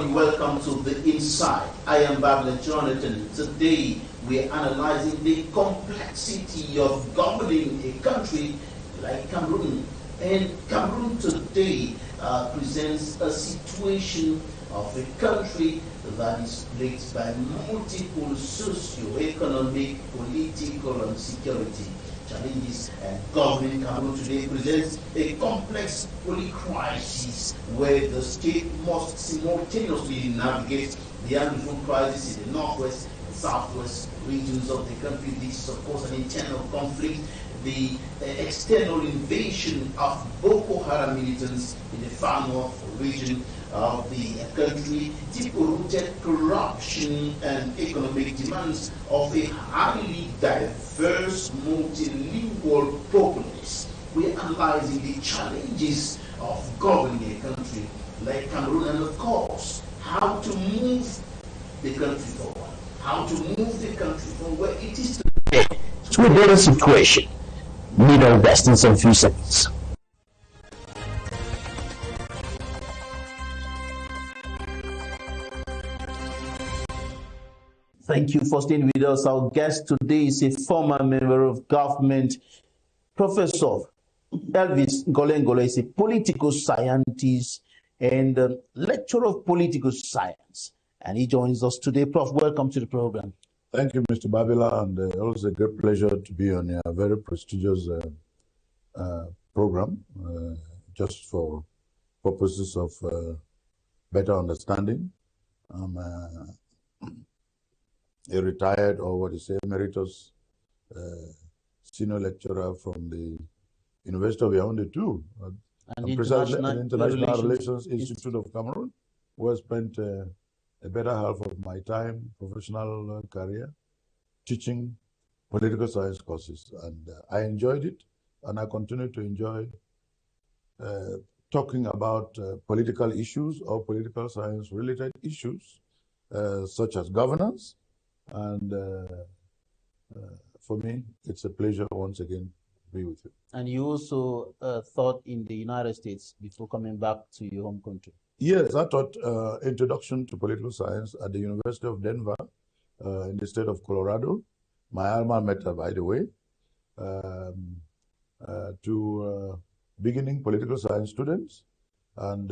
everybody, welcome to The Inside. I am Babylon Jonathan. Today we are analyzing the complexity of governing a country like Cameroon. And Cameroon today presents a situation of a country that is plagued by multiple socio-economic, political, and security challenges. And governing Cameroon today presents a complex polycrisis where the state must simultaneously navigate the unusual crisis in the northwest and southwest regions of the country. This is, of course, an internal conflict, the external invasion of Boko Haram militants in the far north region of the country, deep-rooted corruption and economic demands of a highly diverse, multilingual populace. We are analyzing the challenges of governing a country like Cameroon, and of course, how to move the country forward, how to move the country from where it is today to a better situation. Middle West in some few seconds. Thank you for staying with us. Our guest today is a former member of government, Professor Elvis NGOLE is a political scientist and lecturer of political science. And he joins us today. Prof, welcome to the program. Thank you, Mr. Babila, and always a great pleasure to be on your very prestigious program, just for purposes of better understanding. I'm a retired, or what you say, emeritus senior lecturer from the University of Yaoundé too, and International Relations Institute of Cameroon, where I spent a better half of my time, professional career, teaching political science courses. And I enjoyed it, and I continue to enjoy talking about political issues or political science related issues, such as governance. And for me, it's a pleasure once again to be with you. And you also taught in the United States before coming back to your home country. Yes, I taught Introduction to Political Science at the University of Denver in the state of Colorado, my alma mater, by the way, to beginning political science students. And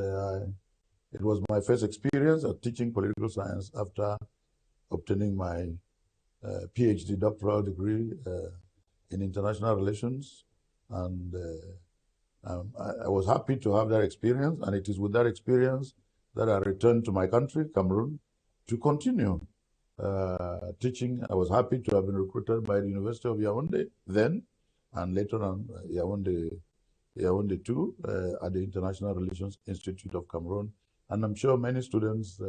it was my first experience of teaching political science after obtaining my PhD doctoral degree in international relations. And I was happy to have that experience, and it is with that experience that I returned to my country, Cameroon, to continue teaching. I was happy to have been recruited by the University of Yaoundé then, and later on Yaoundé too, at the International Relations Institute of Cameroon. And I'm sure many students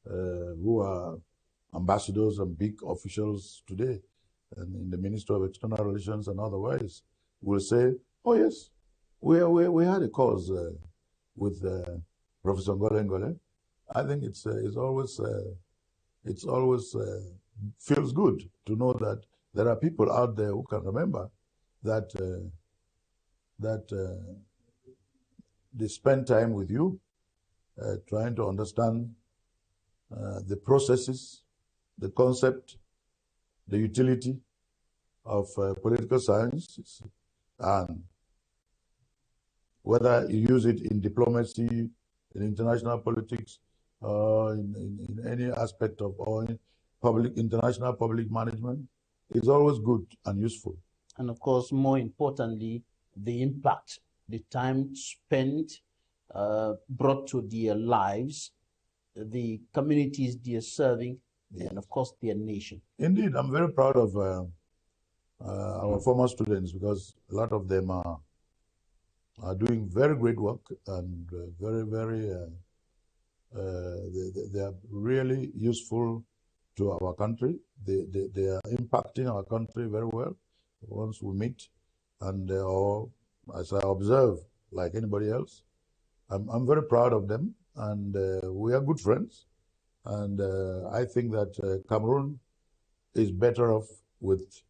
who are ambassadors and big officials today, and in the Ministry of External Relations and otherwise, will say, oh yes, we had a cause with Professor NGOLE. I think it's always feels good to know that there are people out there who can remember that they spend time with you, trying to understand the processes, the concept, the utility of political science, and whether you use it in diplomacy, in international politics, in any aspect of, or in international public management, it's always good and useful. And of course, more importantly, the impact, the time spent brought to their lives, the communities they are serving, and of course, their nation. Indeed, I'm very proud of our former students, because a lot of them are doing very great work, and they are really useful to our country. They are impacting our country very well once we meet, and or as I observe, like anybody else. I'm very proud of them, and we are good friends. And I think that Cameroon is better off with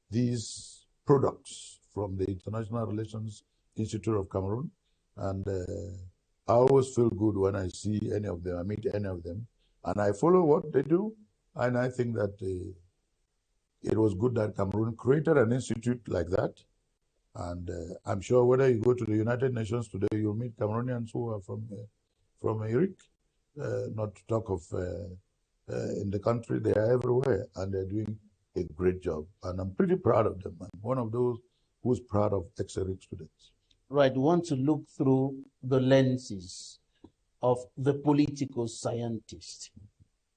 these products from the International Relations Institute of Cameroon, and I always feel good when I see any of them, I meet any of them, and I follow what they do. And I think that it was good that Cameroon created an institute like that. And I'm sure whether you go to the United Nations today, you'll meet Cameroonians who are from Eric, not to talk of in the country. They are everywhere, and they're doing a great job. And I'm pretty proud of them. I'm one of those who's proud of ex-Eric students. Right, we want to look through the lenses of the political scientist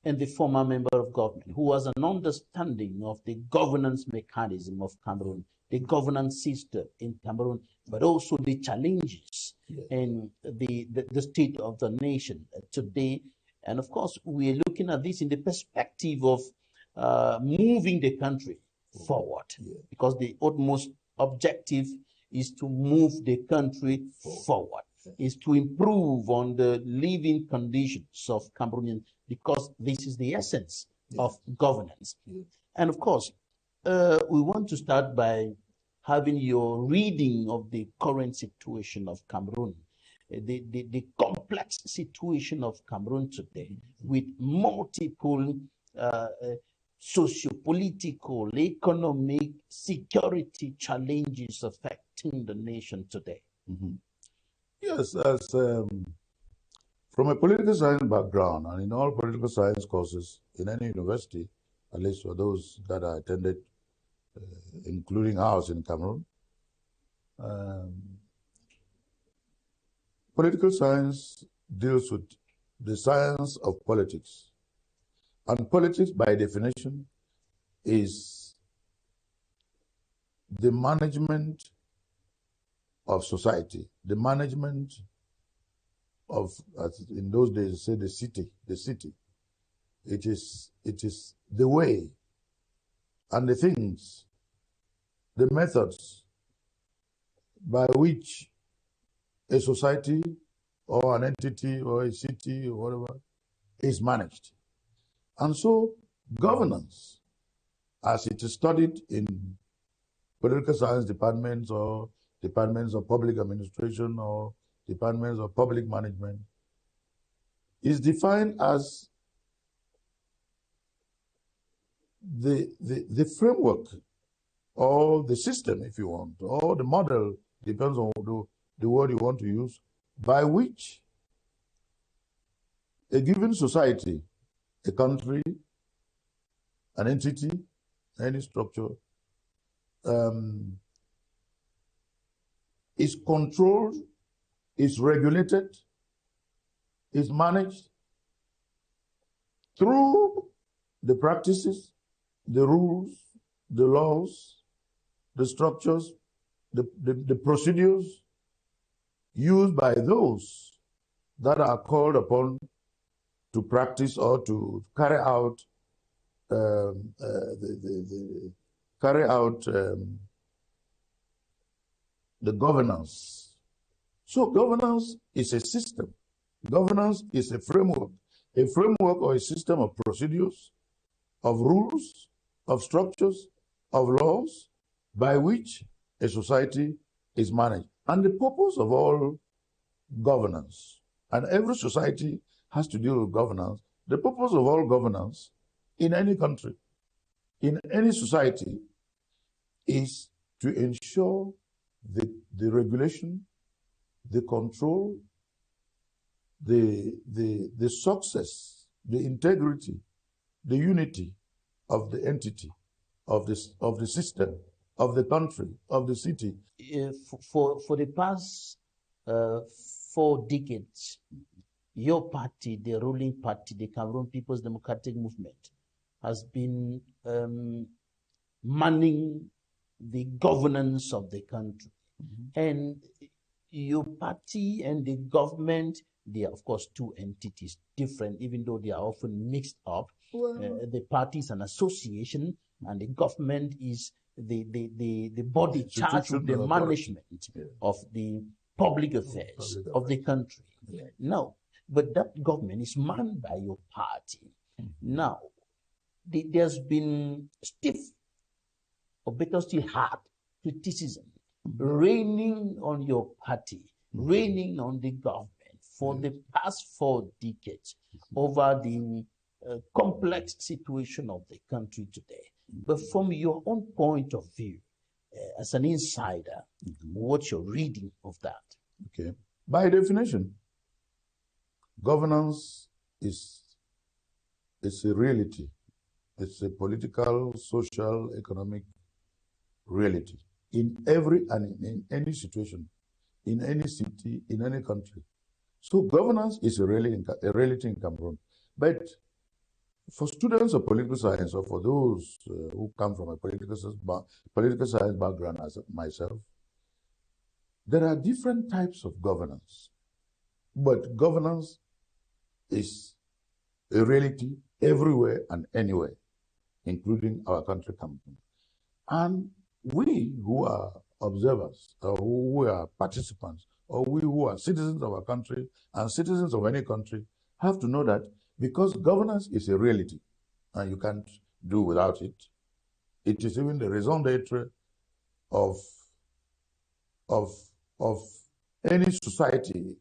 and the former member of government who has an understanding of the governance mechanism of Cameroon, the governance system in Cameroon, but also the challenges and the state of the nation today. And of course, we are looking at this in the perspective of moving the country forward, because the utmost objective is to move the country forward, is to improve on the living conditions of Cameroonians, because this is the essence of governance. And of course, we want to start by having your reading of the current situation of Cameroon, the complex situation of Cameroon today, with multiple socio-political, economic, security challenges affecting the nation today. Yes, as from a political science background, and in all political science courses in any university, at least for those that I attended, including ours in Cameroon, political science deals with the science of politics. And politics, by definition, is the management of society, the management of, as in those days, say the city. It is the way and the things, the methods by which a society or an entity or a city or whatever is managed. And so governance, as it is studied in political science departments or departments of public administration or departments of public management, is defined as the framework or the system, if you want, or the model, depends on the word you want to use, by which a given society, a country, an entity, any structure, is controlled, is regulated, is managed through the practices, the rules, the laws, the structures, the procedures used by those that are called upon to practice or to carry out the governance. So governance is a system. Governance is a framework or a system of procedures, of rules, of structures, of laws by which a society is managed. And the purpose of all governance, and every society has to deal with governance, the purpose of all governance in any country, in any society, is to ensure the regulation, the control, the success, the integrity, the unity of the entity, of the system, of the country, of the city. For the past 4 decades, your party, the ruling party, the Cameroon People's Democratic Movement, has been manning the governance of the country. And your party and the government, they are, of course, 2 entities, different, even though they are often mixed up. The party is an association, and the government is the body charged with the management of the public affairs of the country. Now, but that government is manned by your party. Now, there's been stiff, or better still hard, criticism raining on your party, raining on the government for the past 4 decades over the complex situation of the country today. But from your own point of view, as an insider, what's your reading of that? Okay. By definition, governance is a reality. It's a political, social, economic reality in every and in any situation, in any city, in any country. So governance is a reality in Cameroon. But for students of political science, or for those who come from a political science background as myself, there are different types of governance. But governance is a reality everywhere and anywhere, including our country, Cameroon. And we who are observers, or who are participants, or we who are citizens of our country and citizens of any country, have to know that because governance is a reality and you can't do without it, it is even the raison d'etre of any society.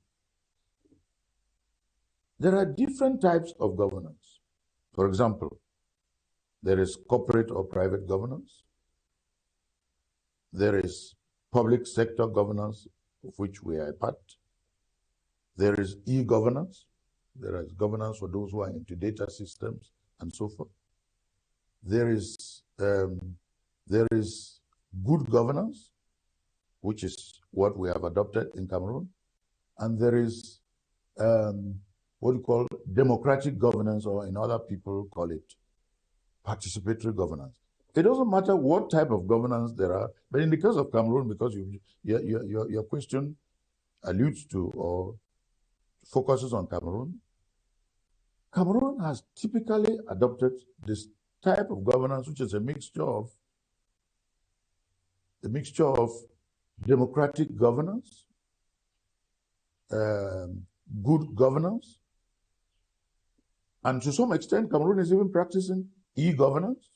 There are different types of governance. For example, there is corporate or private governance. There is public sector governance, of which we are a part. There is e-governance. There is governance for those who are into data systems and so forth. There is good governance, which is what we have adopted in Cameroon. And there is what we call democratic governance, or in other people call it participatory governance. It doesn't matter what type of governance there are, but in the case of Cameroon, because your question alludes to or focuses on Cameroon, Cameroon has typically adopted this type of governance, which is a mixture of democratic governance, good governance, and to some extent, Cameroon is even practicing e-governance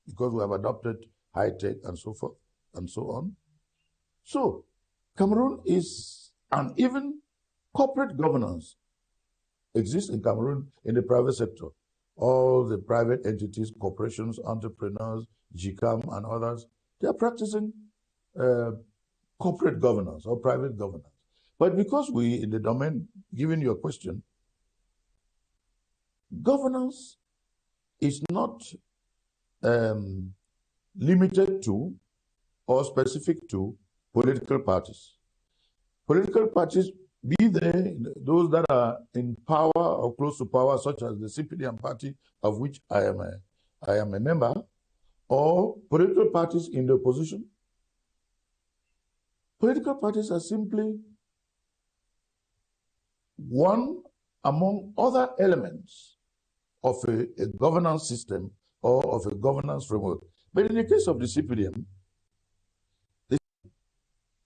because we have adopted high-tech and so forth and so on. So Cameroon is, and even corporate governance exists in Cameroon in the private sector. All the private entities, corporations, entrepreneurs, GCAM and others, they are practicing corporate governance or private governance. But because we, in the domain, given your question, governance is not limited to or specific to political parties. Political parties, be they those that are in power or close to power, such as the CPDM party, of which I am a member, or political parties in the opposition. Political parties are simply one among other elements of a governance system or of a governance framework. But in the case of the CPDM, this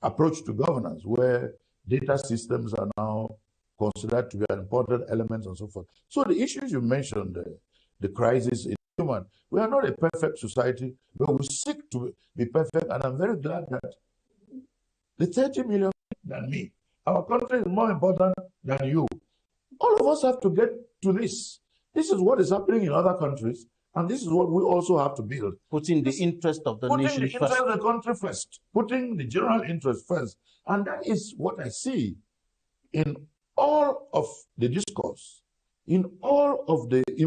approach to governance, where data systems are now considered to be an important element and so forth. So the issues you mentioned, the crisis in human, we are not a perfect society, but we seek to be perfect, and I'm very glad that the 30 million than me, our country is more important than you. All of us have to get to this. This is what is happening in other countries, and this is what we also have to build. Putting the interest of the nation first. Putting the interest of the country first. Putting the general interest first. And that is what I see in all of the discourse, in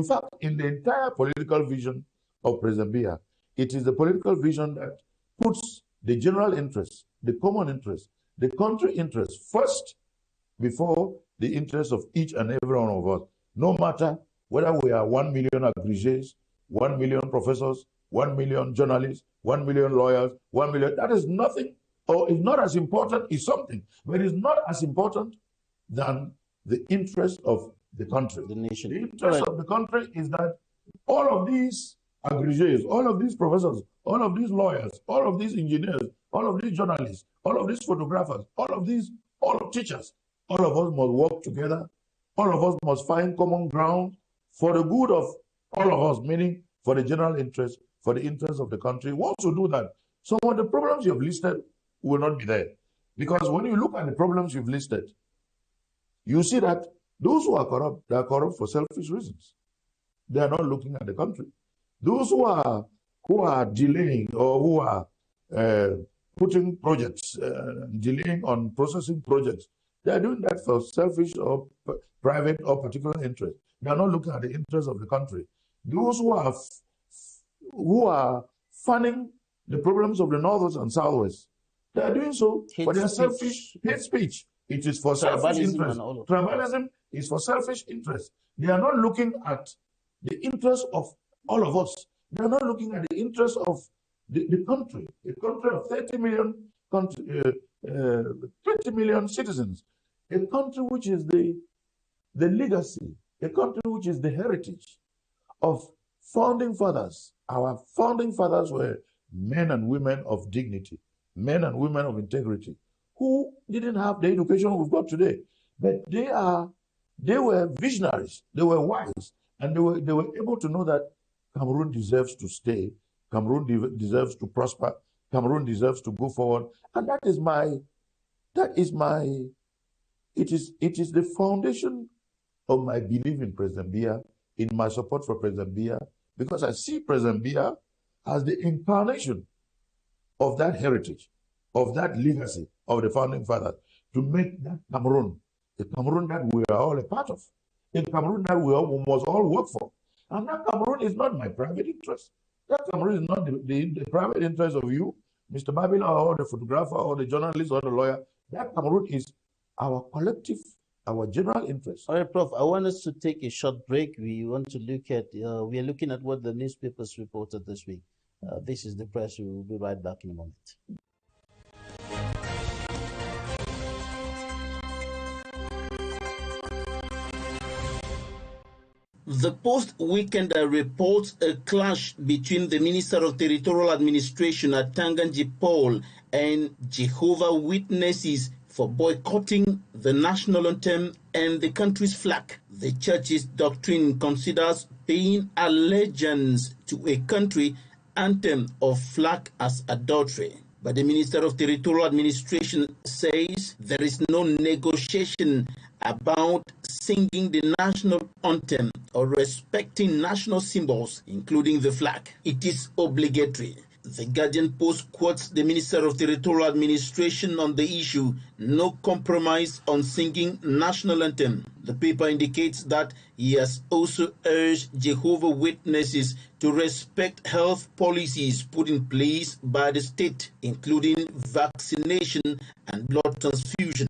fact, in the entire political vision of President Biya. It is the political vision that puts the general interest, the common interest, the country interest first before the interest of each and every one of us, no matter whether we are 1 million agrégés, 1 million professors, 1 million journalists, 1 million lawyers, 1 million, that is nothing, or is not as important, is something, but it's not as important than the interest of the country. The nation. The interest of the country is that all of these agrégés, all of these professors, all of these lawyers, all of these engineers, all of these journalists, all of these photographers, all of teachers, all of us must work together. All of us must find common ground for the good of all of us, meaning for the general interest, for the interest of the country. Once you do that, some of the problems you have listed will not be there. Because when you look at the problems you've listed, you see that those who are corrupt, they are corrupt for selfish reasons. They are not looking at the country. Those who are delaying or who are putting projects, delaying on processing projects, they are doing that for selfish or private or particular interest. They are not looking at the interests of the country. Those who are funding the problems of the Northwest and Southwest, they are doing so for their selfish hate speech. It is for selfish interest. Tribalism is for selfish interest. They are not looking at the interests of all of us. They are not looking at the interests of the country, a country of 20 million citizens, a country which is the legacy, a country which is the heritage of founding fathers. Our founding fathers were men and women of dignity, men and women of integrity, who didn't have the education we've got today, but they were visionaries, they were wise, and they were able to know that Cameroon deserves to stay, Cameroon deserves to prosper, Cameroon deserves to go forward, and it is the foundation of my belief in President Biya, in my support for President Biya, because I see President Biya as the incarnation of that heritage, of that legacy of the founding fathers, to make that Cameroon a Cameroon that we are all a part of, a Cameroon that we must all work for. And that Cameroon is not my private interest. That Cameroon is not the private interest of you, Mr. Babila, or the photographer, or the journalist, or the lawyer. That Cameroon is our collective, our general interest. All right, Prof, I want us to take a short break. We want to look at, we are looking at what the newspapers reported this week. This is the press. We will be right back in a moment. The Post-Weekender reports a clash between the Minister of Territorial Administration at Tanganji Paul and Jehovah Witnesses for boycotting the national anthem and the country's flag. The church's doctrine considers paying allegiance to a country, anthem, or flag as adultery. But the Minister of Territorial Administration says there is no negotiation about singing the national anthem or respecting national symbols, including the flag. It is obligatory. The Guardian Post quotes the Minister of Territorial Administration on the issue, no compromise on singing national anthem. The paper indicates that he has also urged Jehovah Witnesses to respect health policies put in place by the state, including vaccination and blood transfusion.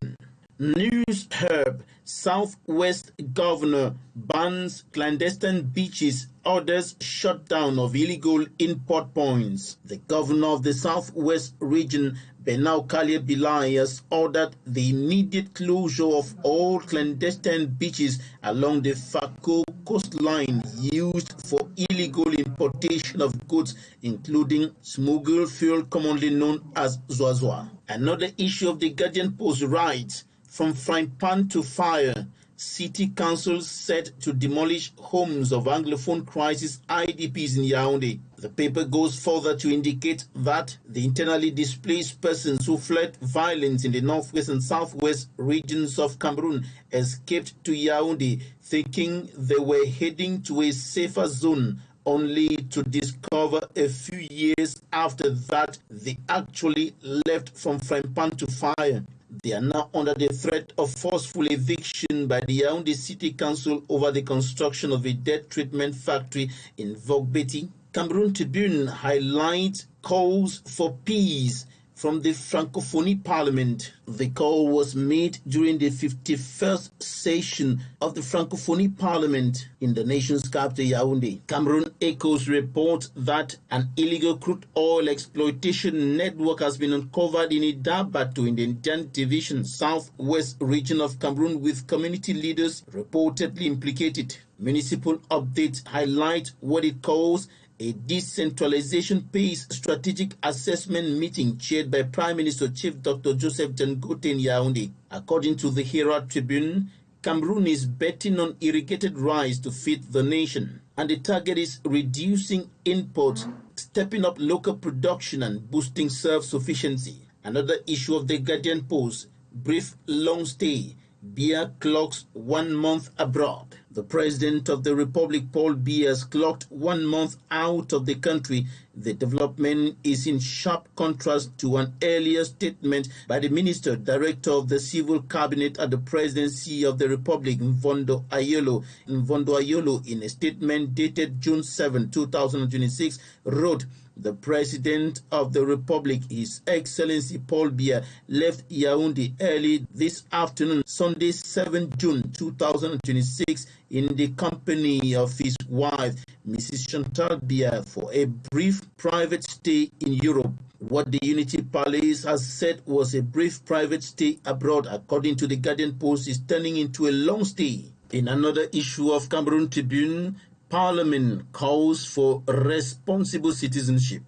News Herb, Southwest Governor bans clandestine beaches, orders shutdown of illegal import points. The Governor of the Southwest region, Benau Kalia Bilai, has ordered the immediate closure of all clandestine beaches along the Fako coastline used for illegal importation of goods, including smuggled fuel commonly known as Zwazwa. Another issue of the Guardian Post writes, from frying pan to fire, City Council set to demolish homes of Anglophone crisis IDPs in Yaoundé. The paper goes further to indicate that the internally displaced persons who fled violence in the northwest and southwest regions of Cameroon escaped to Yaoundé, thinking they were heading to a safer zone, only to discover a few years after that they actually left from frying pan to fire. They are now under the threat of forceful eviction by the Yaoundé City Council over the construction of a death treatment factory in Vogbeti. Cameroon Tribune highlights calls for peace from the Francophonie Parliament. The call was made during the 51st session of the Francophonie Parliament in the nation's capital, Yaoundé. Cameroon Echoes report that an illegal crude oil exploitation network has been uncovered in Idabatu in the Indian Division, southwest region of Cameroon, with community leaders reportedly implicated. Municipal updates highlight what it calls a decentralization-based strategic assessment meeting chaired by Prime Minister Chief Dr. Joseph Dangote in Yaoundé. According to the Herald Tribune, Cameroon is betting on irrigated rice to feed the nation, and the target is reducing imports, stepping up local production, and boosting self-sufficiency. Another issue of the Guardian Post, brief long stay. Biya clocks 1 month abroad. The President of the Republic, Paul Biya, has clocked 1 month out of the country. The development is in sharp contrast to an earlier statement by the Minister Director of the Civil Cabinet at the Presidency of the Republic, Mvondo Ayolo. Mvondo Ayolo, in a statement dated June 7, 2026, wrote, "The President of the Republic, His Excellency Paul Biya, left Yaoundé early this afternoon, Sunday 7 June 2026, in the company of his wife, Mrs. Chantal Biya, for a brief private stay in Europe." What the Unity Palace has said was a brief private stay abroad, according to the Guardian Post, is turning into a long stay. In another issue of Cameroon Tribune, Parliament calls for responsible citizenship.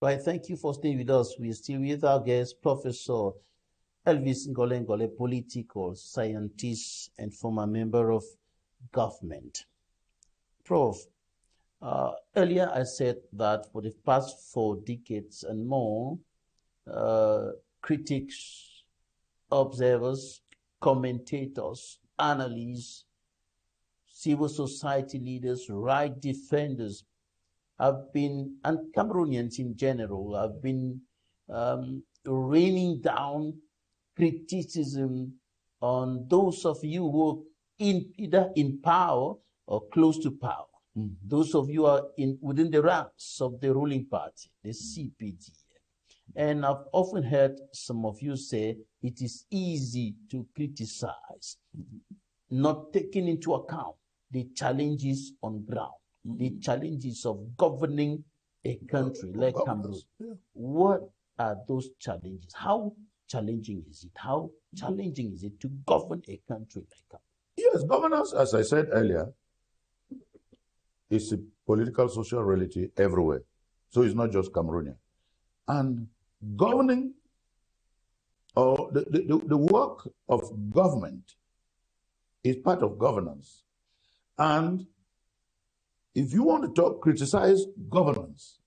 Right, thank you for staying with us. We're still with our guest, Professor Elvis NGOLE, political scientist and former member of government. Prof, earlier I said that for the past 4 decades and more, critics, observers, commentators, analysts, civil society leaders, right defenders have been, and Cameroonians in general, have been raining down criticism on those of you who are either in power or close to power. Those of you are within the ranks of the ruling party, the CPD. And I've often heard some of you say it is easy to criticize, not taking into account the challenges on ground, the challenges of governing a country like Cameroon. What are those challenges? How challenging is it? How challenging is it to govern a country like Cameroon? Yes, governance, as I said earlier, is a political social reality everywhere. So it's not just Cameroonian. And governing, or the work of government is part of governance. And if you want to criticize governance,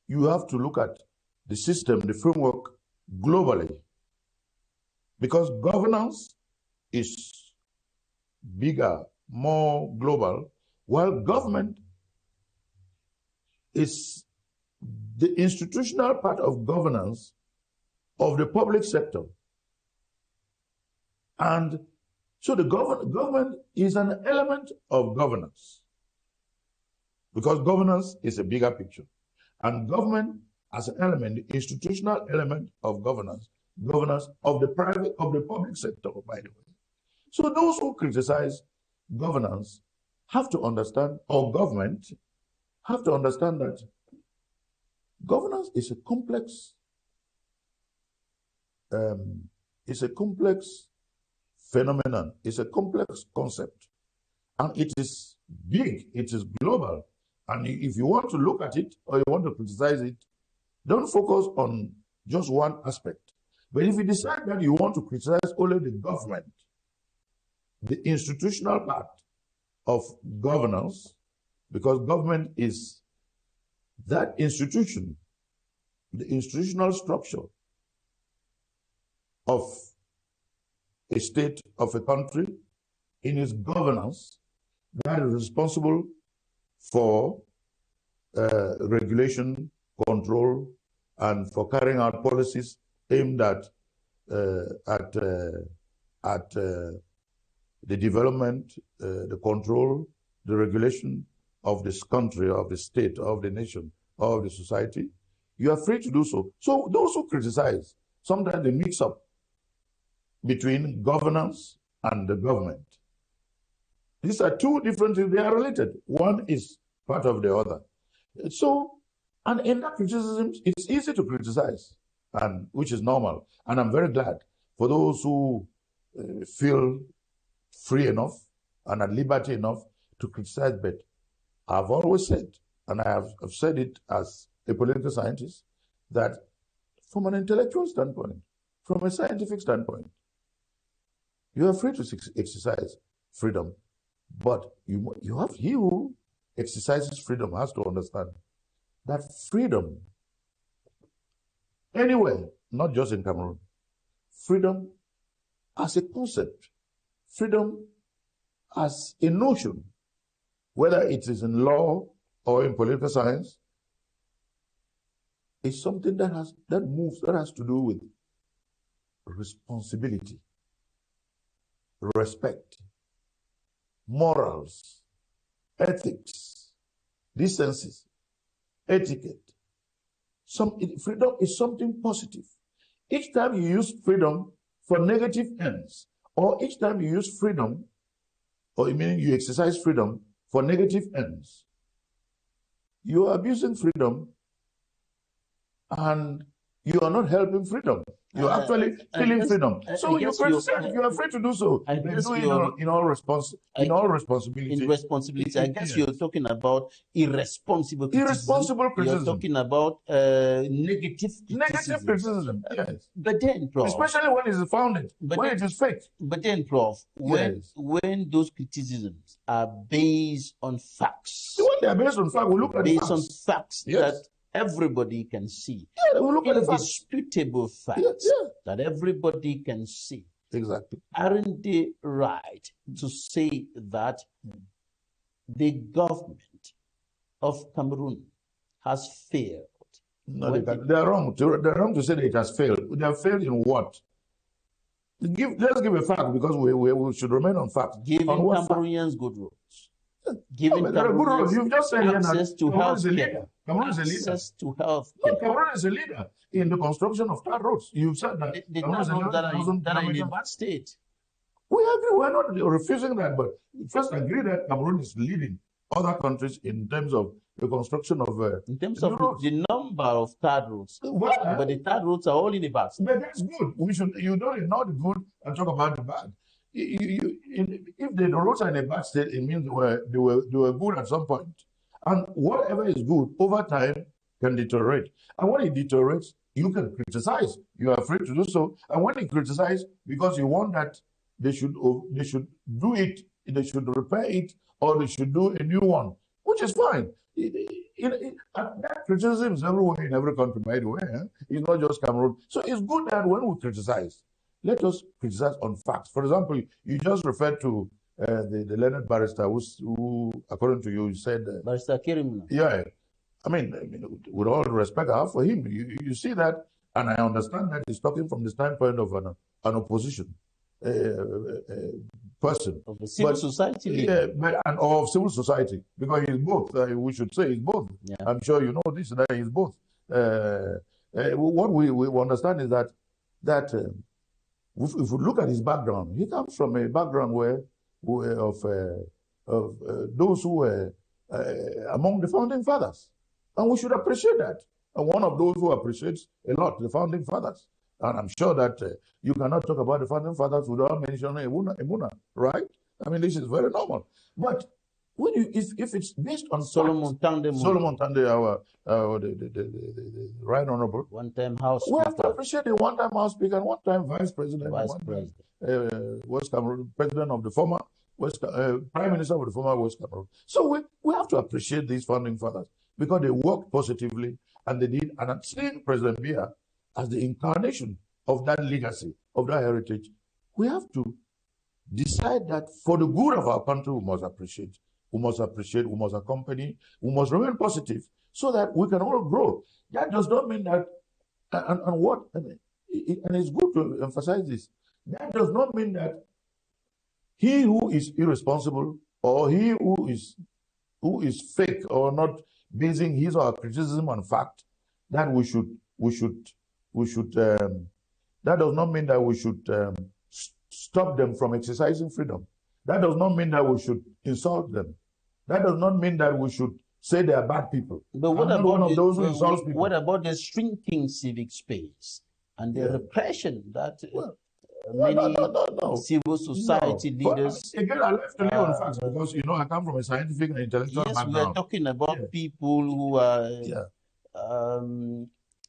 you have to look at the system, the framework globally. Because governance is bigger, more global, while government is the institutional part of governance of the public sector. And so the government is an element of governance, because governance is a bigger picture. And government as an element, the institutional element of governance of the public sector, by the way. So those who criticize governance have to understand, or government have to understand, that governance is a complex phenomenon, it's a complex concept, and it is big, it is global. And if you want to look at it or you want to criticize it, don't focus on just one aspect. But if you decide that you want to criticize only the government, the institutional part of governance, because government is that institution, the institutional structure of a state, of a country, in its governance, that is responsible for regulation, control, and for carrying out policies aimed at the development, the control, the regulation of this country, of the state, of the nation, of the society. You are free to do so. So those who criticize, sometimes they mix up between governance and the government. These are two different things. They are related. One is part of the other. So, and in that criticism, it's easy to criticize, and which is normal. And I'm very glad for those who feel free enough and at liberty enough to criticize. But I've always said, and I've said it as a political scientist, that from an intellectual standpoint, from a scientific standpoint, you are free to exercise freedom. But he who exercises freedom has to understand that freedom, anywhere, not just in Cameroon, freedom as a concept, freedom as a notion, whether it is in law or in political science, is something that has to do with responsibility, respect, morals, ethics, decency, etiquette. Freedom is something positive. Each time you use freedom for negative ends, or each time you use freedom, or meaning you exercise freedom for negative ends, you are abusing freedom and you are not helping freedom. You're actually killing freedom. So you criticize, you are free to do so. But do it in all responsibility. In responsibility, I guess you're talking about irresponsible criticism. Irresponsible criticism. You're talking about negative criticism. Negative criticism, yes. But then, Prof, especially when it is founded, when it is fake. But then, Prof, when those criticisms are based on facts. When they are based on facts, we look at based on facts that everybody can see. Yeah, we look at indisputable facts that everybody can see. Exactly. Aren't they right to say that the government of Cameroon has failed? No, they are wrong. They're wrong to say that it has failed. They have failed in what? Let's give a fact, because we should remain on facts. Giving Cameroonians good roads. Giving Cameroonians You've just said access to health care. Cameroon is a leader. Access to health care. Cameroon is a leader in the construction of tar roads. You've said that. The tar roads that are in a bad state. We agree. We're not refusing that, but first agree that Cameroon is leading other countries in terms of the construction of in terms of the number of tar roads. But the tar roads are all in the bad state. But that's good. You don't ignore the good and talk about the bad. If the roads are in a bad state, it means they were good at some point. And whatever is good over time can deteriorate. And when it deteriorates, you can criticize. You are free to do so. And when you criticize because you want that they should do it, they should repair it, or they should do a new one, which is fine. That criticism is everywhere in every country, by the way. It's not just Cameroon. So it's good that when we criticize, let us criticize on facts. For example, you just referred to the learned barrister who, according to you, said... Barrister Kirimuna. Yeah. I mean, with all the respect I have for him, you see that, and I understand that he's talking from the standpoint of an opposition person. Of the civil society leader. Yeah, and of civil society, because he's both. We should say he's both. Yeah. I'm sure you know this, that he's both. What we understand is that if we look at his background, he comes from a background of those who were among the founding fathers. And we should appreciate that. And one of those who appreciates a lot the founding fathers. And I'm sure that you cannot talk about the founding fathers without mentioning Emuna, right? I mean, this is very normal. But if it's based on Solomon Tande, the right honorable one-time House Speaker. We have to Speaker. Appreciate the one-time House Speaker and one-time Vice President, West Cameroon, President of the former Prime Minister of the former West Cameroon. So we have to appreciate these founding fathers because they worked positively and they did. And I'm seeing President Biya as the incarnation of that legacy, of that heritage. We have to decide that for the good of our country, we must appreciate. We must accompany, we must remain positive so that we can all grow. That does not mean that, and it's good to emphasize this, that does not mean that he who is irresponsible or he who is fake or not basing his or her criticism on fact, that that does not mean that we should stop them from exercising freedom. That does not mean that we should insult them. That does not mean that we should say they are bad people. But what about one of those who insults people? What about the shrinking civic space and the repression that many civil society leaders... Again, I left to you on facts because, I come from a scientific and intellectual background. Yes, we are talking about people who are...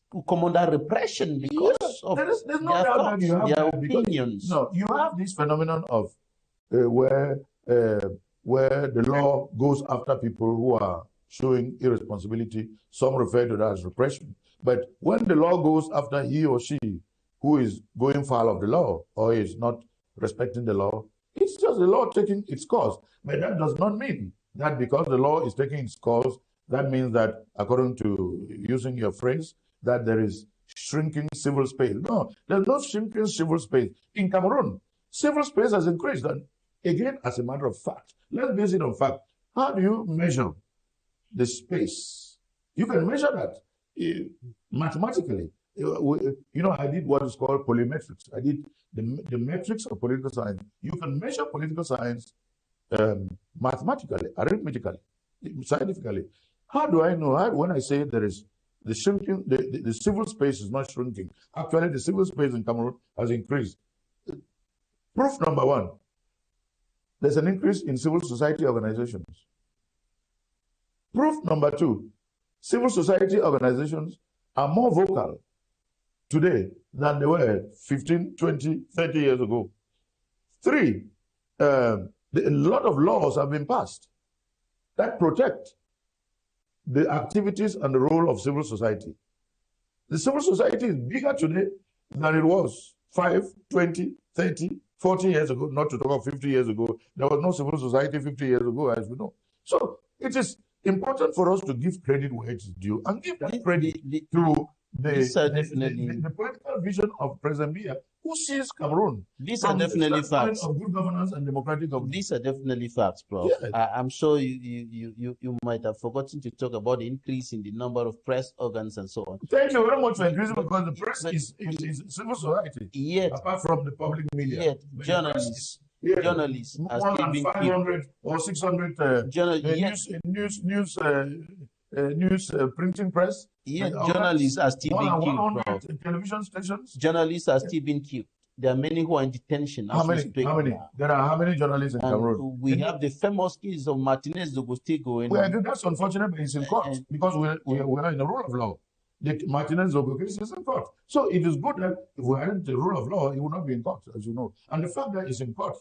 who come under repression because of there's no doubt that you have their opinions. No, you have this phenomenon of where the law goes after people showing irresponsibility. Some refer to that as repression. But when the law goes after he or she who is going foul of the law or is not respecting the law, it's just the law taking its course. But that does not mean that because the law is taking its course, that means that, according to using your phrase, that there is shrinking civil space. No, there's no shrinking civil space. In Cameroon, civil space has increased. And again, as a matter of fact, let's base it on fact. How do you measure the space? You can measure that mathematically. I did what is called polymetrics. I did the metrics of political science. You can measure political science mathematically, arithmetically, scientifically. How do I know? When I say there is the shrinking, the civil space is not shrinking. Actually, the civil space in Cameroon has increased. Proof number one, there's an increase in civil society organizations. Proof number two, civil society organizations are more vocal today than they were 15, 20, 30 years ago. Three, a lot of laws have been passed that protect the activities and the role of civil society. The civil society is bigger today than it was 5, 20, 30, 40 years ago, not to talk about 50 years ago. There was no civil society 50 years ago, as we know. So it is important for us to give credit where it is due and give that credit to the political vision of President Biya, who sees Cameroon. These are definitely facts. Of good governance and democratic governance. These are definitely facts, Prof. Yes. I'm sure you might have forgotten to talk about the increase in the number of press organs and so on. Thank you very much for increasing, because the press is civil society. Yet, apart from the public media. Yet, journalists are still being 500 or 600 news printing press. Yeah, journalists are still being killed. Television stations. Journalists are still being killed. There are many who are in detention. How many? There are how many journalists in Cameroon? We have the famous case of Martinez Zogostigo. Well, that's unfortunate, but it's in court because we are in the rule of law. The Martinez Zogo case is in court. So it is good that if we hadn't the rule of law, it would not be in court, as you know. And the fact that it's in court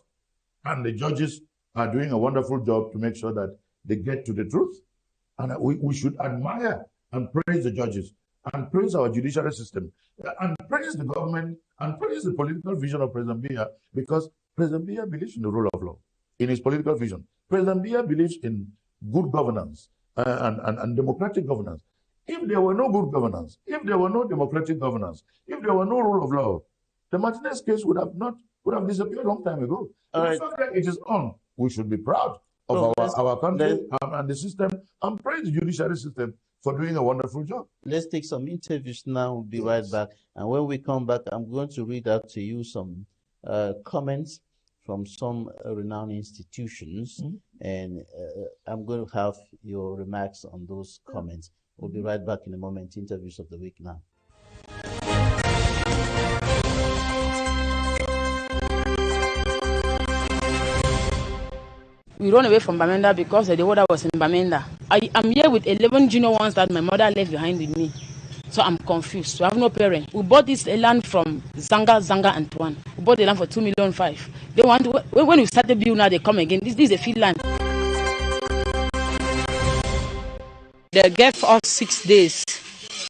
and the judges are doing a wonderful job to make sure that they get to the truth. And we should admire and praise the judges and praise our judiciary system and praise the government and praise the political vision of President Biya, because President Biya believes in the rule of law, in his political vision. President Biya believes in good governance and democratic governance. If there were no good governance, if there were no democratic governance, if there were no rule of law, the Martinez case would have disappeared a long time ago. The fact that it is on, we should be proud of our country and the system, and praise the judiciary system for doing a wonderful job. Let's take some interviews now. We'll be right back. And when we come back, I'm going to read out to you some comments from some renowned institutions, and I'm going to have your remarks on those comments. We'll be right back in a moment. Interviews of the week now. We run away from Bamenda because the water was in Bamenda. I am here with 11 junior ones that my mother left behind with me. So I'm confused. So I have no parent. We bought this land from Zanga Antoine. We bought the land for 2.5 million. They want to, when we started building now, they come again. This is a field land. They gave us 6 days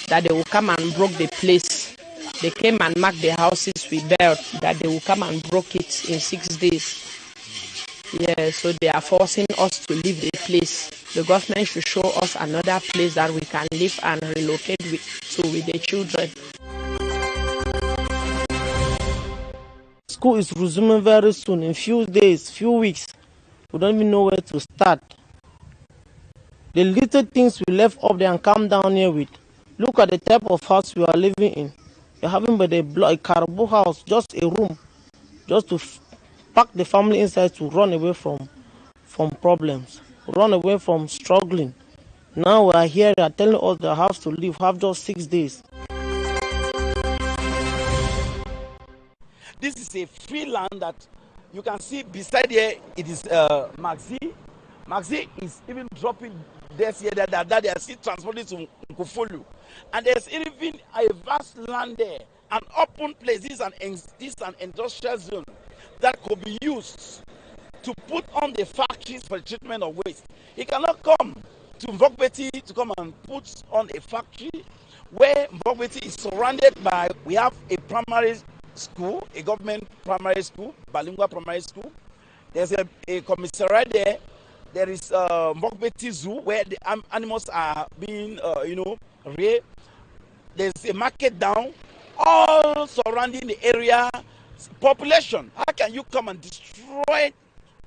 that they will come and broke the place. They came and marked the houses we built, that they will come and broke it in 6 days. Yeah, so they are forcing us to leave the place. The government should show us another place that we can live and relocate with the children. School is resuming very soon, in few days, few weeks. We don't even know where to start. The little things we left up there and come down here with. Look at the type of house we are living in. We're having a carbo house, just a room, just to pack the family inside to run away from problems, run away from struggling. Now we are here, they are telling us they have to leave, have just 6 days. This is a free land that you can see beside here. It is Maxi. Maxi is even dropping this here that they are still transporting to Nkufolu. And there's even a vast land there, an open place. This is an industrial zone that could be used to put on the factories for the treatment of waste. He cannot come to Mvogbeti to come and put on a factory where Mvogbeti is surrounded by, we have a primary school, a government primary school, bilingual primary school. There's a commissariat there. There is Mvogbeti Zoo where the animals are being, reared. There's a market down, all surrounding the area. Population, how can you come and destroy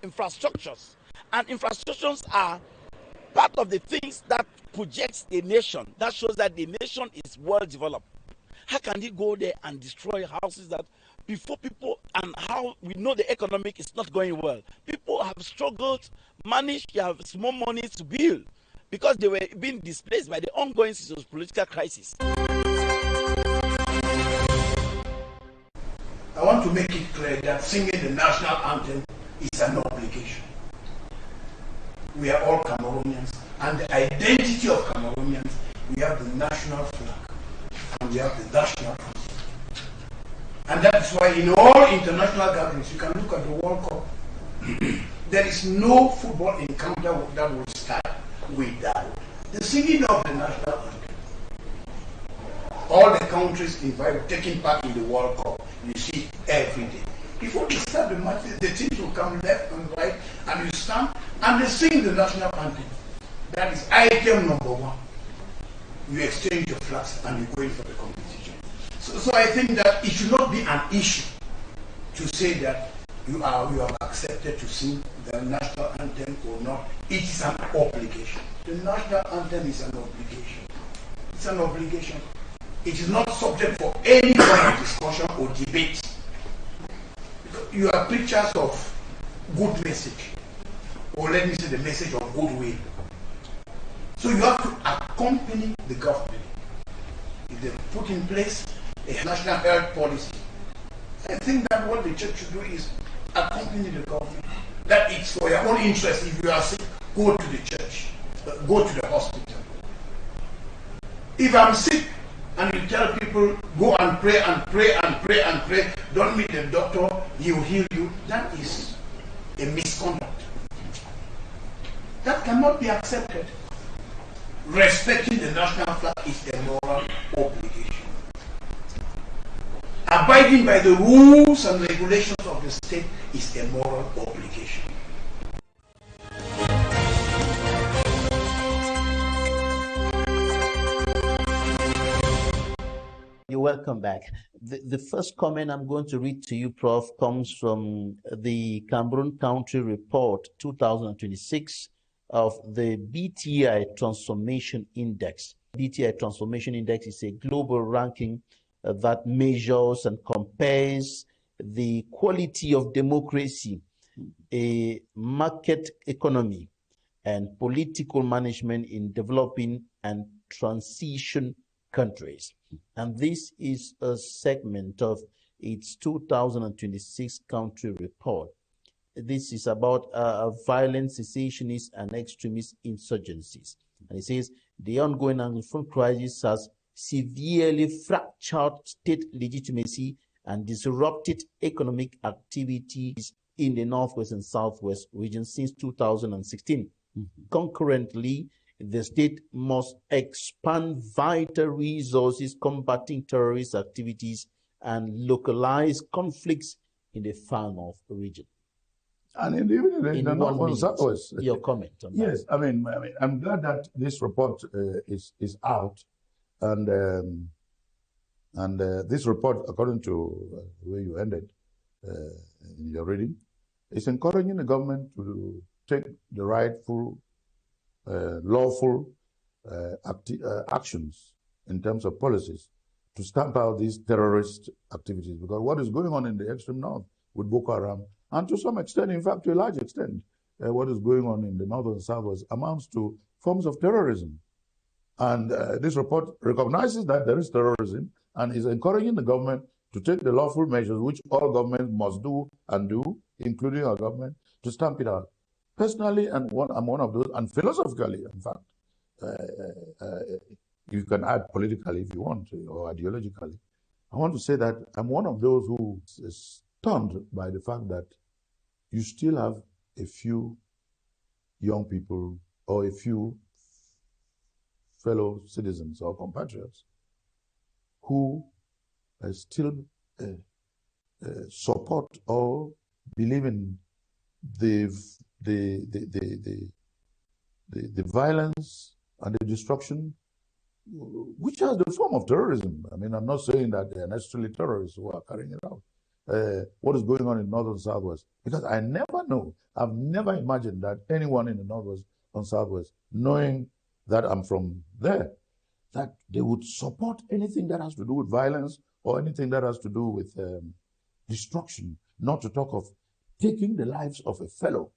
infrastructures? And infrastructures are part of the things that projects a nation, that shows that the nation is well developed. How can you go there and destroy houses that before people, and how we know the economic is not going well? People have struggled, managed to have small money to build because they were being displaced by the ongoing political crisis. I want to make it clear that singing the national anthem is an obligation. We are all Cameroonians, and the identity of Cameroonians, we have the national flag, and we have the national anthem. And that's why in all international gatherings, you can look at the World Cup, there is no football encounter that will start without the singing of the national anthem. All the countries invited, taking part in the World Cup, you see every day. Before they start the match, the teams will come left and right, and you stand and they sing the national anthem. That is item number one. You exchange your flags and you go in for the competition. So I think that it should not be an issue to say that you have accepted to sing the national anthem or not. It is an obligation. The national anthem is an obligation. It's an obligation. It is not subject for any kind of discussion or debate. You have pictures of good message, or let me say the message of goodwill. So you have to accompany the government. If they put in place a national health policy, I think that what the church should do is accompany the government. That it's for your own interest. If you are sick, go to the church, go to the hospital. If I'm sick, and you tell people, go and pray and pray and pray and pray, don't meet the doctor, he will heal you, that is a misconduct. That cannot be accepted. Respecting the national flag is a moral obligation. Abiding by the rules and regulations of the state is a moral obligation. You're welcome back. The first comment I'm going to read to you, Prof, comes from the Cameroon Country Report 2026 of the BTI Transformation Index. BTI Transformation Index is a global ranking that measures and compares the quality of democracy, a market economy, and political management in developing and transition countries. And this is a segment of its 2026 country report. This is about violent secessionists and extremist insurgencies. And it says the ongoing Anglophone crisis has severely fractured state legitimacy and disrupted economic activities in the Northwest and Southwest regions since 2016. Concurrently, the state must expand vital resources combating terrorist activities and localize conflicts in the Far North region. And even in the North and Southwest. Your comment on that? Yes, I mean, I'm glad that this report is out, and this report, according to where you ended in your reading, is encouraging the government to take the rightful, lawful actions in terms of policies to stamp out these terrorist activities. Because what is going on in the extreme north with Boko Haram, and to some extent, in fact, to a large extent, what is going on in the north and southwest amounts to forms of terrorism. And this report recognizes that there is terrorism and is encouraging the government to take the lawful measures which all governments must do and do, including our government, to stamp it out. Personally, I'm one of those, and philosophically, in fact, you can add politically if you want, or ideologically. I want to say that I'm one of those who is stunned by the fact that you still have a few young people or a few fellow citizens or compatriots who still support or believe in the violence and the destruction, which has the form of terrorism. I mean, I'm not saying that they are necessarily terrorists who are carrying it out. What is going on in Northern Southwest? Because I never know, I've never imagined that anyone in the Northwest or Southwest, knowing that I'm from there, that they would support anything that has to do with violence or anything that has to do with destruction, not to talk of taking the lives of a fellow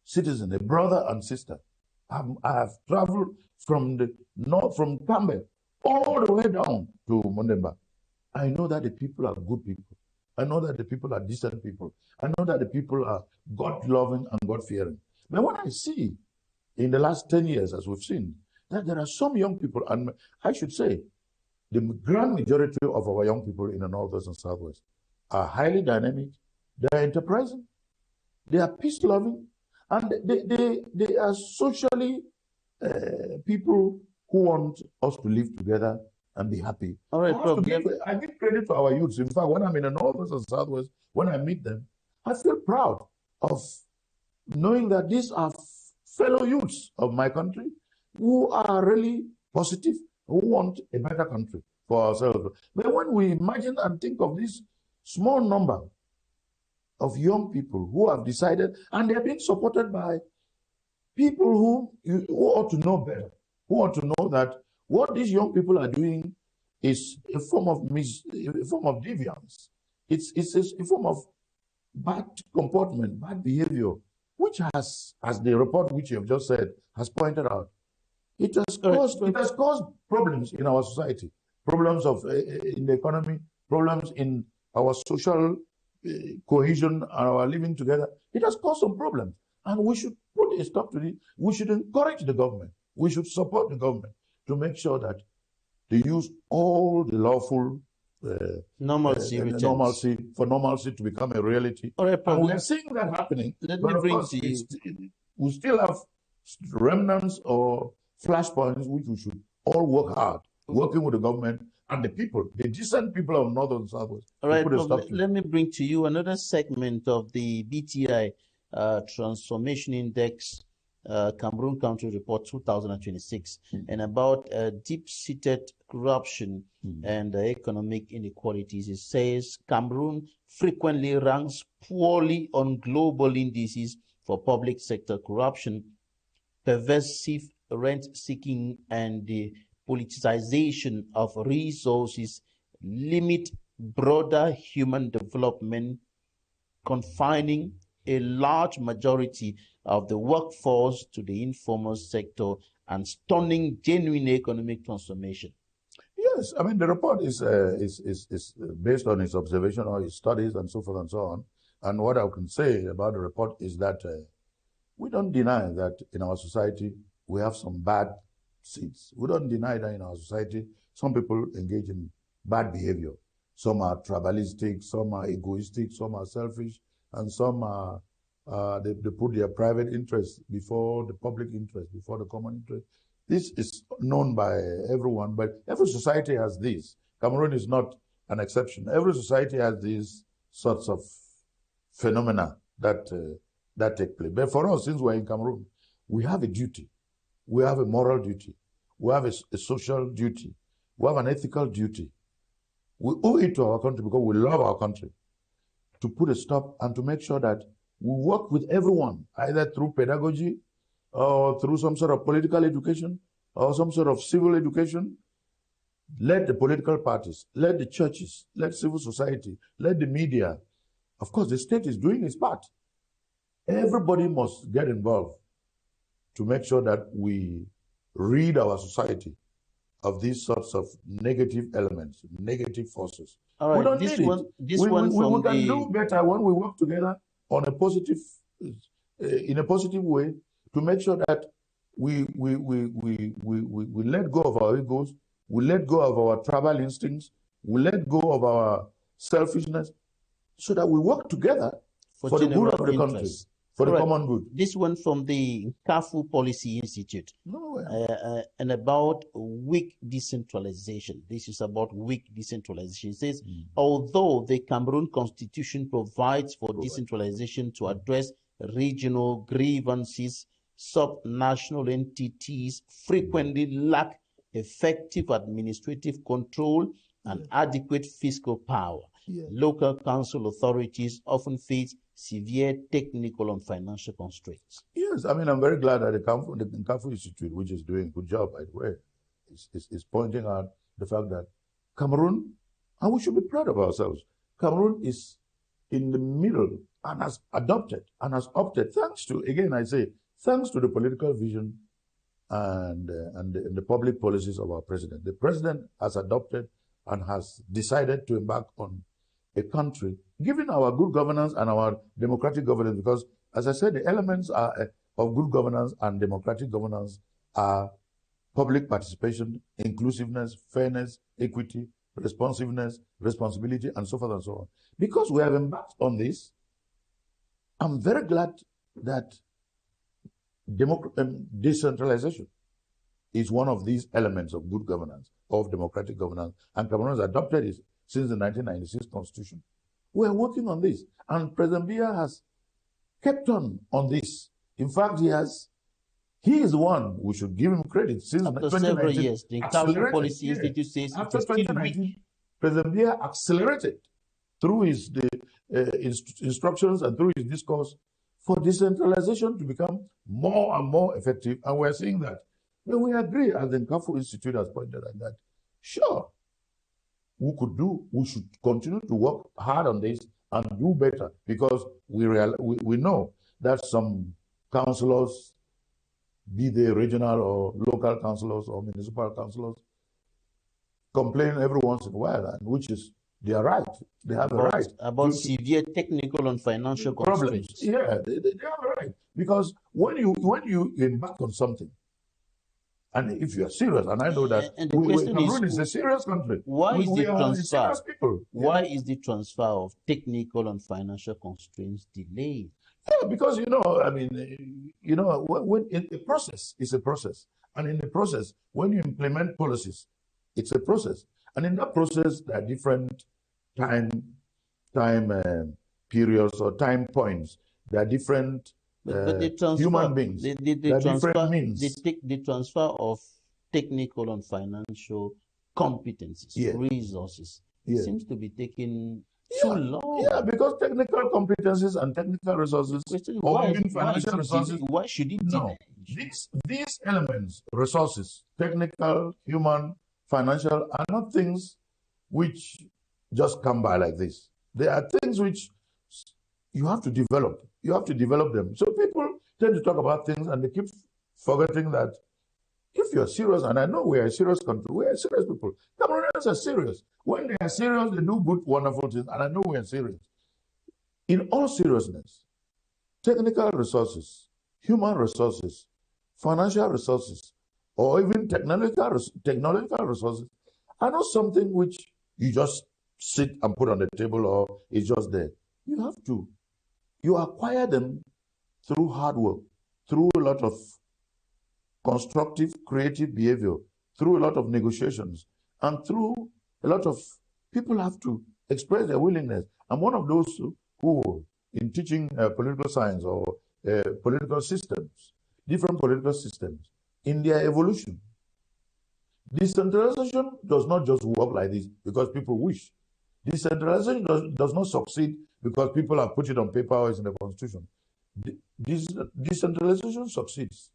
citizen, a brother and sister. I have traveled from the north, from Cambe, all the way down to Mondemba. I know that the people are good people. I know that the people are decent people. I know that the people are God-loving and God-fearing. But when I see, in the last 10 years, as we've seen, that there are some young people, and I should say, the grand majority of our young people in the Northwest and Southwest are highly dynamic, they are enterprising, they are peace-loving, and they are socially people who want us to live together and be happy. All right, Prof. I give credit to our youths. In fact, when I'm in the Northwest and Southwest, when I meet them, I feel proud of knowing that these are fellow youths of my country who are really positive, who want a better country for ourselves. But when we imagine and think of this small number of young people who have decided, and they're being supported by people who ought to know better, who ought to know that what these young people are doing is a form of deviance. It's a form of bad comportment, bad behavior, which has, as the report which you have just said has pointed out, it has caused problems in our society, problems in the economy, problems in our social cohesion and our living together. It has caused some problems, and we should put a stop to it. We should encourage the government. We should support the government to make sure that they use all the lawful normalcy for normalcy to become a reality. All right, and we're seeing that happening. Let me bring to you. We still have remnants or flashpoints which we should all work hard, working with the government and the people, the decent people of Northern Southwest. All right, let me bring to you another segment of the BTI Transformation Index Cameroon Country Report 2026, and about deep-seated corruption and economic inequalities. It says Cameroon frequently ranks poorly on global indices for public sector corruption, pervasive rent-seeking, and the politicization of resources limit broader human development, confining a large majority of the workforce to the informal sector and stunning genuine economic transformation. Yes, I mean, the report is based on its observation or its studies and so forth and so on. And what I can say about the report is that we don't deny that in our society we have some bad seeds. We don't deny that in our society some people engage in bad behavior. Some are tribalistic, some are egoistic, some are selfish, and some are they put their private interests before the public interest, before the common interest. This is known by everyone, but every society has this. Cameroon is not an exception. Every society has these sorts of phenomena that take place. But for us, since we're in Cameroon, we have a duty. We have a moral duty. We have a social duty. We have an ethical duty. We owe it to our country because we love our country, to put a stop and to make sure that we work with everyone, either through pedagogy or through some sort of political education or some sort of civil education. Let the political parties, let the churches, let civil society, let the media. Of course, the state is doing its part. Everybody must get involved to make sure that we rid our society of these sorts of negative elements, negative forces. All right, we don't need it. We can do better when we work together on a positive, in a positive way, to make sure that we let go of our egos, we let go of our tribal instincts, we let go of our selfishness, so that we work together for the good of the country, for the common good. This one from the Kafu Policy Institute. And about weak decentralization. This is about weak decentralization. It says, although the Cameroon Constitution provides for decentralization to address regional grievances, subnational entities frequently lack effective administrative control and adequate fiscal power. Local council authorities often face severe technical and financial constraints. Yes, I mean, I'm very glad that the Kafu Institute, which is doing a good job, by the way, is pointing out the fact that Cameroon, and we should be proud of ourselves, Cameroon is in the middle and has adopted and has opted, thanks to, again, I say, thanks to the political vision and the public policies of our president. The president has adopted and has decided to embark on a country, given our good governance and our democratic governance, because, as I said, the elements of good governance and democratic governance are public participation, inclusiveness, fairness, equity, responsiveness, responsibility, and so forth and so on. Because we have embarked on this, I'm very glad that decentralization is one of these elements of good governance, of democratic governance, and Cameroon has adopted it since the 1996 Constitution. We are working on this, and President Biya has kept on this. In fact, he is the one we should give him credit. Since after several years, the Cameroon Policy Institute says after 2019, President Biya accelerated through his instructions and through his discourse for decentralization to become more and more effective, and we're seeing that. When we agree, as the Kafu Institute has pointed out, that sure, we should continue to work hard on this and do better, because we know that some councillors, be they regional or local councillors or municipal councillors, complain every once in a while, and which is their right. They have a right. About severe technical and financial constraints. Yeah, they have a right. Because when you embark on something, and if you are serious, and I know that Cameroon is a serious country. Why is the transfer? Why is the transfer of technical and financial constraints delayed? Yeah, because I mean, when a process is a process, and in the process, when you implement policies, it's a process, and in that process, there are different time periods or time points. There are different. But the transfer, human beings, the transfer of technical and financial competencies, resources, seems to be taking too long. Yeah, because technical competencies and technical resources, or even financial resources, why should it no? These elements, resources, technical, human, financial, are not things which just come by like this. They are things which you have to develop. You have to develop them. So people tend to talk about things and they keep forgetting that if you're serious, and I know we are a serious country, we are serious people. Cameroonians are serious. When they are serious, they do good, wonderful things, and I know we are serious. In all seriousness, technical resources, human resources, financial resources, or even technological resources are not something which you just sit and put on the table or it's just there. You acquire them through hard work, through a lot of constructive, creative behavior, through a lot of negotiations, and through a lot of people have to express their willingness. I'm one of those who, in teaching political science or political systems, different political systems, in their evolution, decentralization does not just work like this because people wish. Decentralization does not succeed because people have put it on paper or it's in the constitution. Decentralization succeeds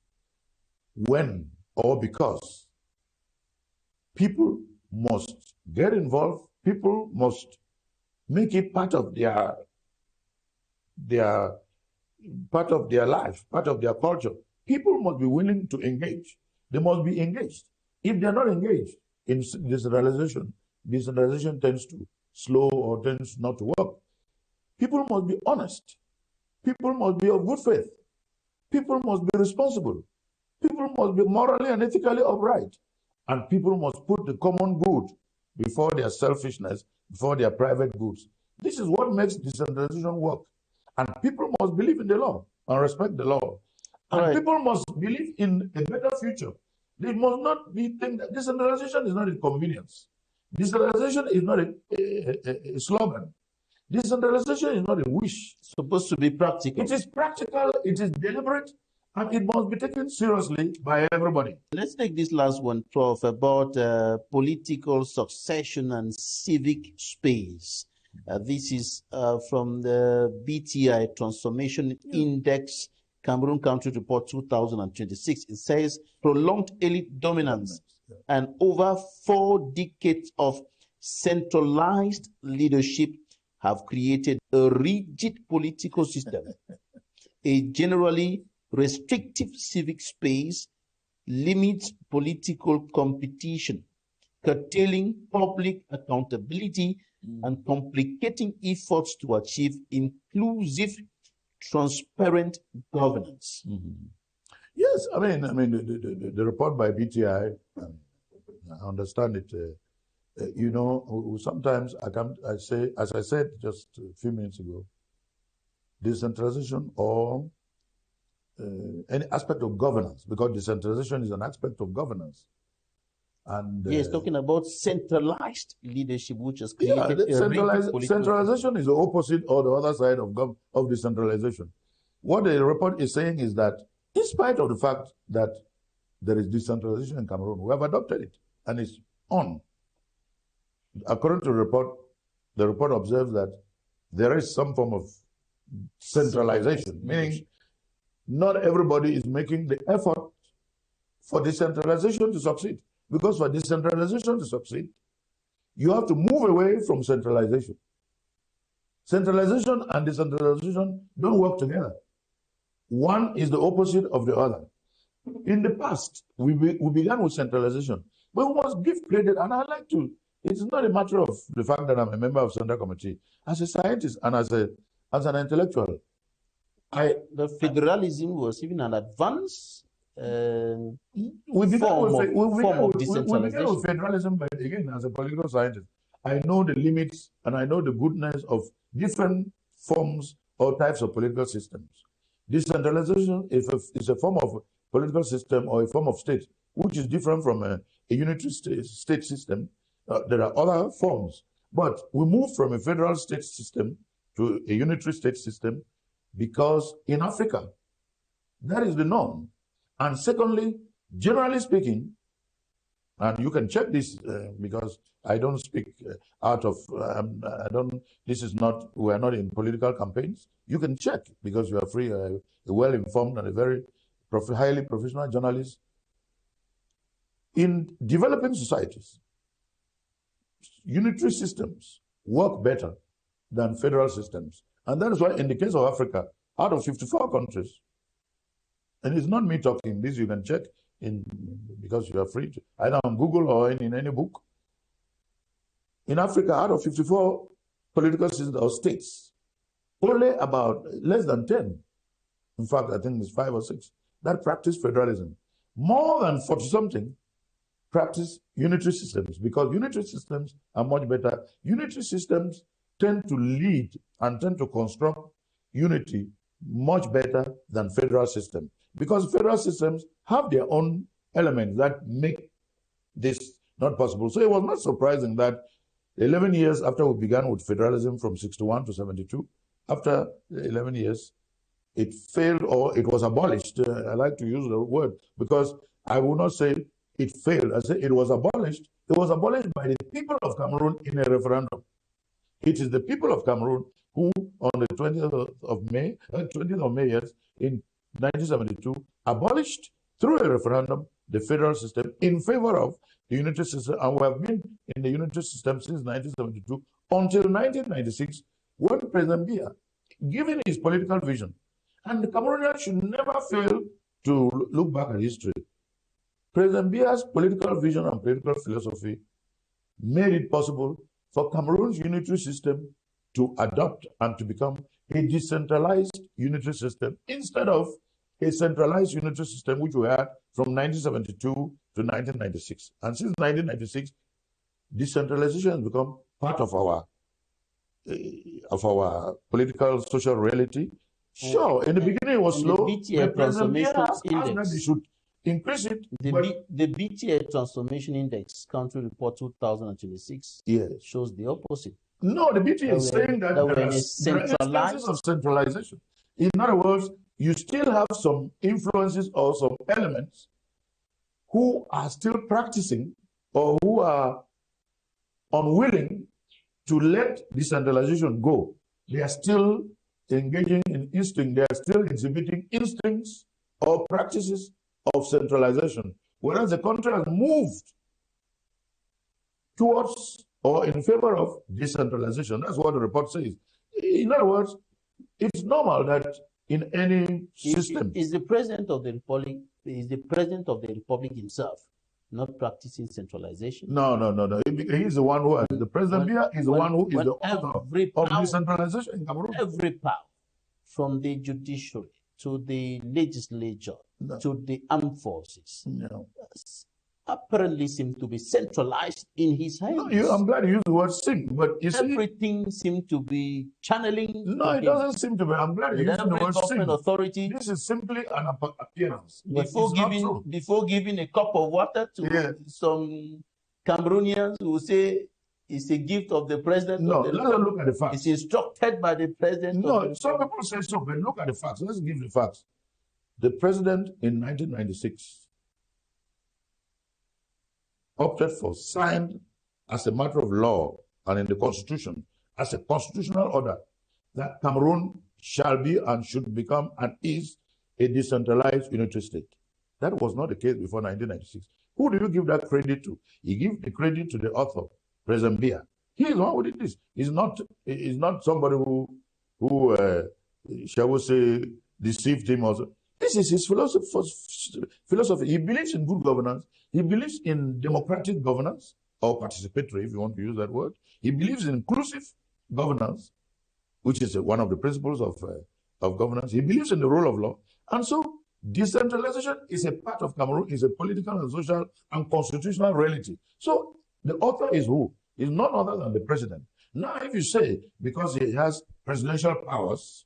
when or because people must get involved, people must make it part of their life, part of their culture. People must be willing to engage. They must be engaged. If they're not engaged in decentralization, decentralization tends to slow or tends not to work. People must be honest. People must be of good faith. People must be responsible. People must be morally and ethically upright. And people must put the common good before their selfishness, before their private goods. This is what makes decentralization work. And people must believe in the law. and respect the law. And people must believe in a better future. They must not be thinking that decentralization is not a convenience. Decentralization is not a slogan. Decentralization is not a wish. It's supposed to be practical. It is practical, it is deliberate, and it must be taken seriously by everybody. Let's take this last one, Prof, about political succession and civic space. This is from the BTI Transformation Index, Cameroon Country Report 2026. It says prolonged elite dominance and over 4 decades of centralized leadership have created a rigid political system, a generally restrictive civic space, limits political competition, curtailing public accountability, and complicating efforts to achieve inclusive, transparent governance. Yes, I mean, the report by BTI, I understand it. You know, sometimes I say, as I said just a few minutes ago, decentralization or any aspect of governance, because decentralization is an aspect of governance. And yes, talking about centralized leadership, which has created a centralization is the opposite or the other side of decentralization. What the report is saying is that, in spite of the fact that there is decentralization in Cameroon, we have adopted it, and it's on. According to the report observes that there is some form of centralization, meaning not everybody is making the effort for decentralization to succeed. Because for decentralization to succeed, you have to move away from centralization. Centralization and decentralization don't work together. One is the opposite of the other. In the past, we began with centralization, but we must give credit, and I like to. It's not a matter of the fact that I'm a member of Central Committee. As a scientist and as an intellectual, the federalism was even an advance we began with federalism, but again, as a political scientist, I know the limits and I know the goodness of different forms or types of political systems. Decentralization is a form of political system or a form of state, which is different from a unitary state system. There are other forms, but we moved from a federal state system to a unitary state system because in Africa, that is the norm. And secondly, generally speaking, and you can check this because I don't speak out of, this is not, we are not in political campaigns. You can check because you are free, a well-informed and a very highly professional journalist. In developing societies, unitary systems work better than federal systems. And that is why in the case of Africa, out of 54 countries, and it's not me talking, this you can check because you are free to, either on Google or in any book. In Africa, out of 54 political systems or states, only about less than 10, in fact, I think it's 5 or 6, that practice federalism. More than 40-something practice unitary systems because unitary systems are much better. Unitary systems tend to lead and tend to construct unity much better than federal systems because federal systems have their own elements that make this not possible. So it was not surprising that 11 years after we began with federalism from 61 to 72, after 11 years, it failed or it was abolished. I like to use the word because I will not say it failed. I say it was abolished. It was abolished by the people of Cameroon in a referendum. It is the people of Cameroon who, on the 20th of May, yes, in 1972, abolished through a referendum the federal system in favor of the unitary system, and we have been in the unitary system since 1972 until 1996, when President Biya, given his political vision, and the Cameroonians should never fail to look back at history. President Biya's political vision and political philosophy made it possible for Cameroon's unitary system to adopt and to become a decentralized unitary system instead of a centralized unitary system which we had from 1972 to 1996. And since 1996, decentralization has become part of our political social reality Sure, in the beginning it was slow. The BTI transformation index. They should increase it. The BTI transformation index country report 2026 shows the opposite. No, the BTI is saying that there are instances of centralization. In other words, you still have some influences or some elements who are still practicing or who are unwilling to let decentralization go. They are still engaging in instinct. They are still exhibiting instincts or practices of centralization, whereas the country has moved towards or in favor of decentralization. That's what the report says. In other words, it's normal that in any system, is the president of the republic himself not practicing centralization? No. He's the one who, the president here is the one who is the author of decentralization in Cameroon. Every power, from the judiciary to the legislature to the armed forces, apparently seem to be centralized in his hands. No, I'm glad you used the word "sing," but everything seems to be channeling. No, it doesn't seem to be. I'm glad you used the word "sing." Authority. This is simply an appearance. Before giving a cup of water to some Cameroonians who say it's a gift of the president. No, let's look at the facts. It's instructed by the president. No, some people say so, but look at the facts. Let's give the facts. The president in 1996 opted for, signed as a matter of law and in the constitution as a constitutional order, that Cameroon shall be and should become and is a decentralized unitary state. That was not the case before 1996. Who do you give that credit to? You give the credit to the author, President Biya. He is the one who did this. He's not somebody who shall we say, deceived him also. This is his philosophy. He believes in good governance. He believes in democratic governance, or participatory, if you want to use that word. He believes in inclusive governance, which is one of the principles of governance. He believes in the rule of law. And so decentralization is a part of Cameroon, is a political and social and constitutional reality. So the author is who? Is none other than the president. Now, if you say, because he has presidential powers,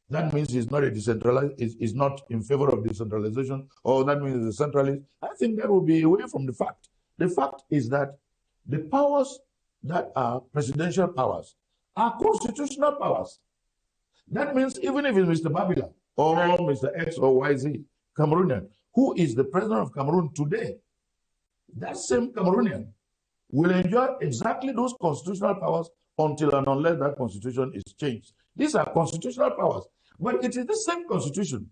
that means he's not a decentralized, is not in favor of decentralization, or that means he's a centralist. I think that will be away from the fact. The fact is that the powers that are presidential powers are constitutional powers. That means even if it's Mr. Babila or Mr. X or YZ Cameroonian, who is the president of Cameroon today, that same Cameroonian will enjoy exactly those constitutional powers until and unless that constitution is changed. These are constitutional powers. But it is the same constitution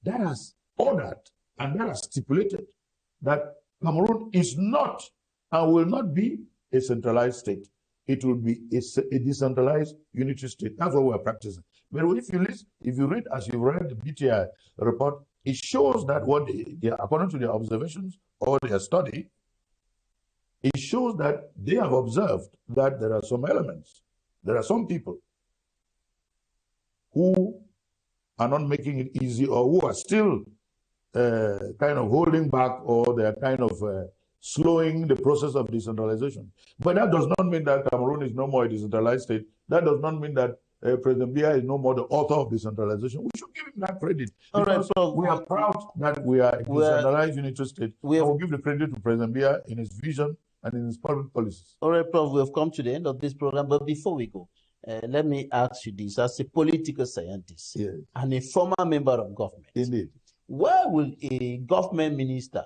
that has ordered and that has stipulated that Cameroon is not and will not be a centralized state. It will be a decentralized unitary state. That's what we're practicing. But if you read, as you read the BTI report, it shows that what they according to their observations or their study, it shows that they have observed that there are some elements, there are some people who are not making it easy, or who are still kind of holding back, or they are kind of slowing the process of decentralization. But that does not mean that Cameroon is no more a decentralized state. That does not mean that President Biya is no more the author of decentralization. We should give him that credit. Because we are proud that we are a decentralized unitary state. We will give the credit to President Biya in his vision and in his public policies. All right, Prof, we have come to the end of this program, but before we go, let me ask you this, as a political scientist and a former member of government. Indeed. Where will a government minister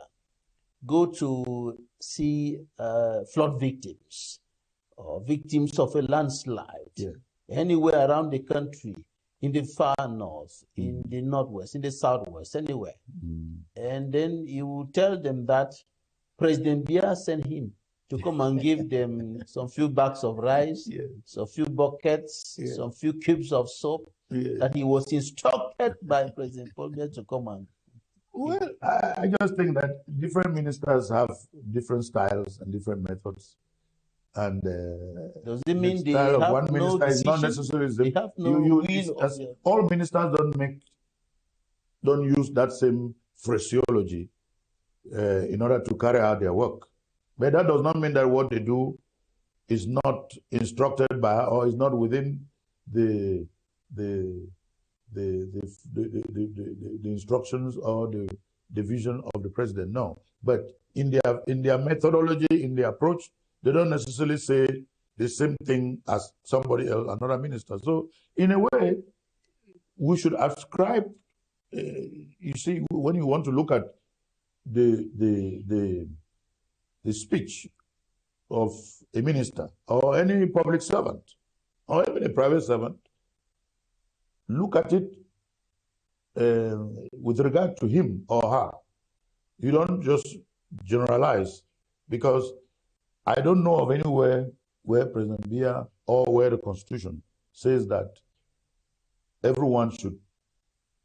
go to see flood victims or victims of a landslide anywhere around the country, in the far north, in the northwest, in the southwest, anywhere? And then you will tell them that President Biya sent him to come and give them some few bags of rice, some few buckets, some few cubes of soap, that he was instructed by President Biya to come and... Well, I just think that different ministers have different styles and different methods. And does it mean the style of one minister is not necessarily the same? All ministers don't use that same phraseology in order to carry out their work. But that does not mean that what they do is not instructed by or is not within the the instructions or the vision of the president. No, but in their methodology, in their approach, they don't necessarily say the same thing as somebody else, another minister. So in a way, we should ascribe. You see, when you want to look at the speech of a minister or any public servant or even a private servant, look at it with regard to him or her. You don't just generalize, because I don't know of anywhere where President Biya or where the Constitution says that everyone should,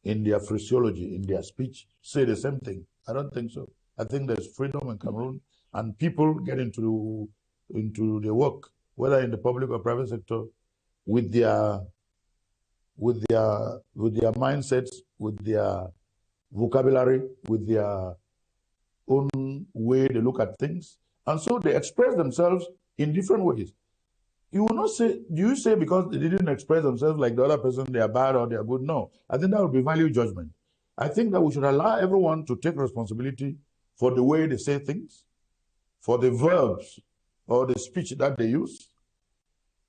in their phraseology, in their speech, say the same thing. I don't think so. I think there's freedom in Cameroon, and people get into the work, whether in the public or private sector, with their mindsets, with their vocabulary, with their own way they look at things, and so they express themselves in different ways. You will not say, do you say because they didn't express themselves like the other person, they are bad or they are good? No. I think that would be value judgment. I think that we should allow everyone to take responsibility for the way they say things, for the verbs or the speech that they use,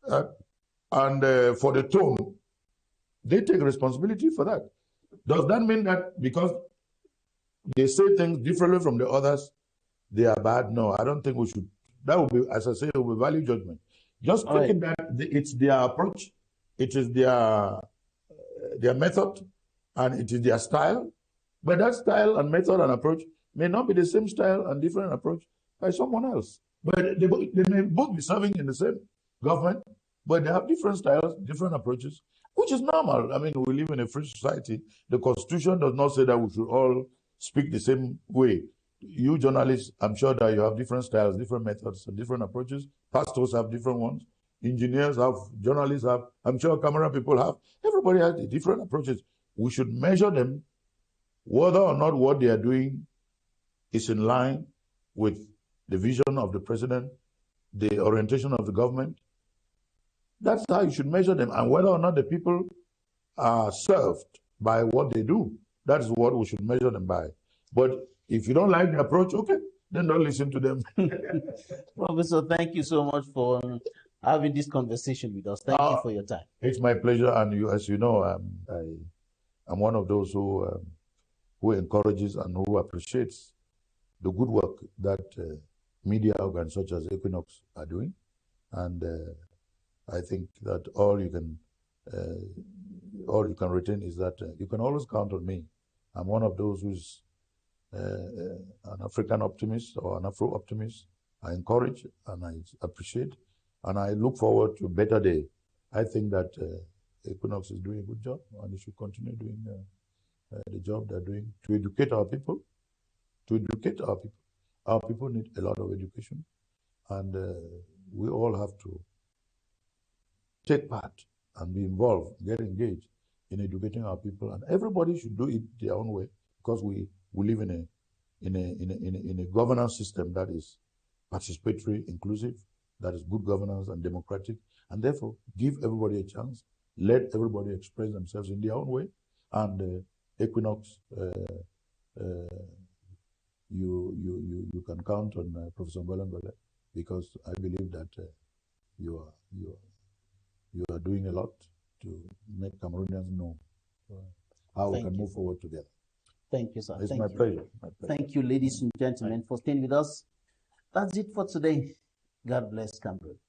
and for the tone. They take responsibility for that. Does that mean that because they say things differently from the others, they are bad? No, I don't think we should. That would be, as I say, it will be value judgment. Just thinking that it's their approach, it is their method, and it is their style. But that style and method and approach may not be the same style and different approach by someone else. But they may both be serving in the same government, but they have different styles, different approaches, which is normal. I mean, we live in a free society. The Constitution does not say that we should all speak the same way. You journalists, I'm sure that you have different styles, different methods, and different approaches. Pastors have different ones. Engineers have, journalists have, I'm sure camera people have. Everybody has different approaches. We should measure them, whether or not what they are doing is in line with the vision of the president, the orientation of the government. That's how you should measure them, and whether or not the people are served by what they do. That's what we should measure them by. But if you don't like the approach, okay, then don't listen to them. Professor, thank you so much for having this conversation with us. Thank you for your time. It's my pleasure, and you, as you know, I'm one of those who encourages and who appreciates the good work that media organs such as Equinoxe are doing, and I think that all you can retain is that you can always count on me. I'm one of those who's an African optimist or an Afro optimist. I encourage and I appreciate, and I look forward to a better day. I think that Equinoxe is doing a good job, and they should continue doing the job they're doing to educate our people. To educate our people. Our people need a lot of education, and we all have to take part and be involved, get engaged in educating our people, and everybody should do it their own way, because we live in a governance system that is participatory, inclusive, that is good governance and democratic, and therefore give everybody a chance, let everybody express themselves in their own way, and Equinoxe, you can count on Professor NGOLE, because I believe that you are doing a lot to make Cameroonians know how we can move forward together. Thank you, sir. It's my pleasure. Thank you, ladies and gentlemen, for staying with us. That's it for today. God bless Cameroon.